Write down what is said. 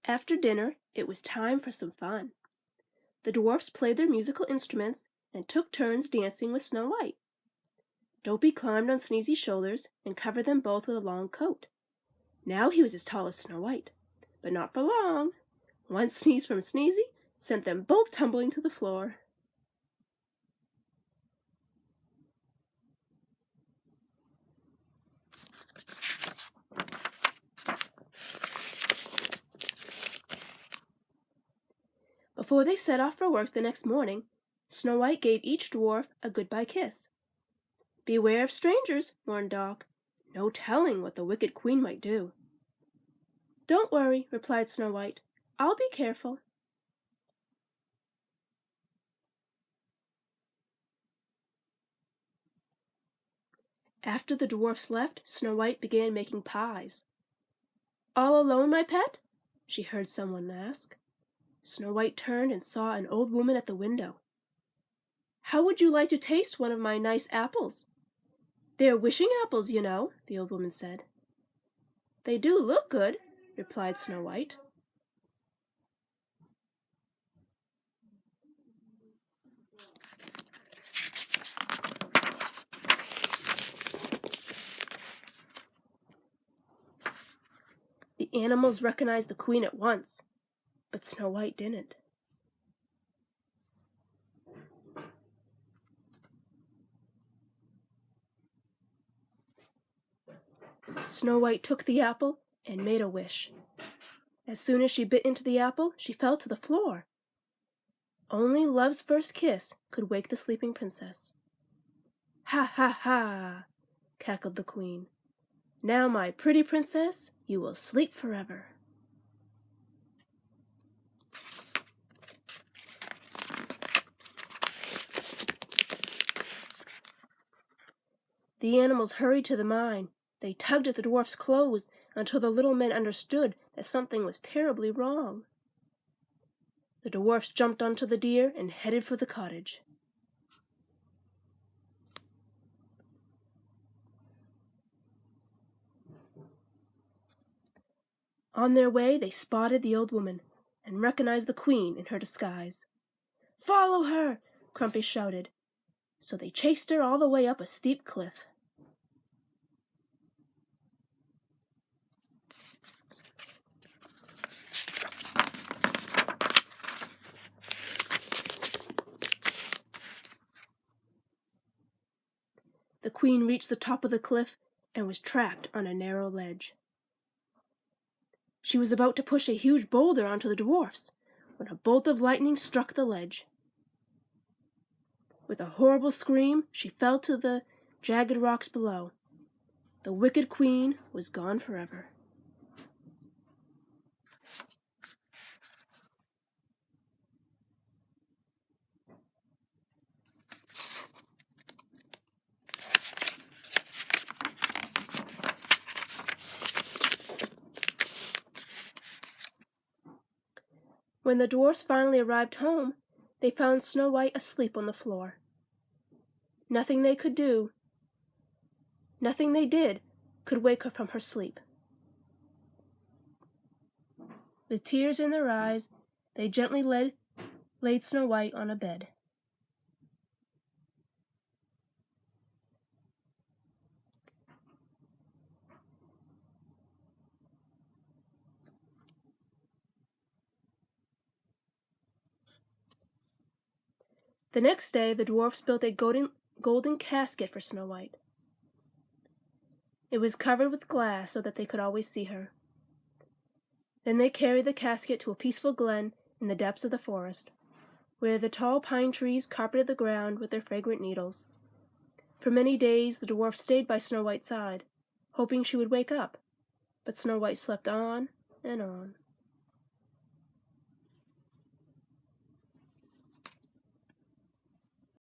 After dinner, it was time for some fun. The dwarfs played their musical instruments and took turns dancing with Snow White. Dopey climbed on Sneezy's shoulders and covered them both with a long coat. Now he was as tall as Snow White, but not for long. One sneeze from Sneezy sent them both tumbling to the floor. Before they set off for work the next morning, Snow White gave each dwarf a goodbye kiss. "Beware of strangers," warned Doc. "No telling what the wicked queen might do." "Don't worry," replied Snow White. "I'll be careful." After the dwarfs left, Snow White began making pies. "All alone, my pet?" she heard someone ask. Snow White turned and saw an old woman at the window. "How would you like to taste one of my nice apples?" "They're wishing apples, you know," the old woman said. "They do look good," replied Snow White. The animals recognized the queen at once, but Snow White didn't. Snow White took the apple and made a wish. As soon as she bit into the apple, she fell to the floor. Only love's first kiss could wake the sleeping princess. "Ha, ha, ha!" cackled the queen. "Now, my pretty princess, you will sleep forever." The animals hurried to the mine. They tugged at the dwarf's clothes until the little men understood that something was terribly wrong. The dwarfs jumped onto the deer and headed for the cottage. On their way, they spotted the old woman and recognized the queen in her disguise. "Follow her!" Crumpy shouted. So they chased her all the way up a steep cliff. The queen reached the top of the cliff and was trapped on a narrow ledge. She was about to push a huge boulder onto the dwarfs when a bolt of lightning struck the ledge. With a horrible scream, she fell to the jagged rocks below. The wicked queen was gone forever. When the dwarfs finally arrived home, they found Snow White asleep on the floor. Nothing they did could wake her from her sleep. With tears in their eyes, they gently laid Snow White on a bed. The next day, the dwarfs built a golden casket for Snow White. It was covered with glass so that they could always see her. Then they carried the casket to a peaceful glen in the depths of the forest, where the tall pine trees carpeted the ground with their fragrant needles. For many days the dwarfs stayed by Snow White's side, hoping she would wake up, but Snow White slept on and on.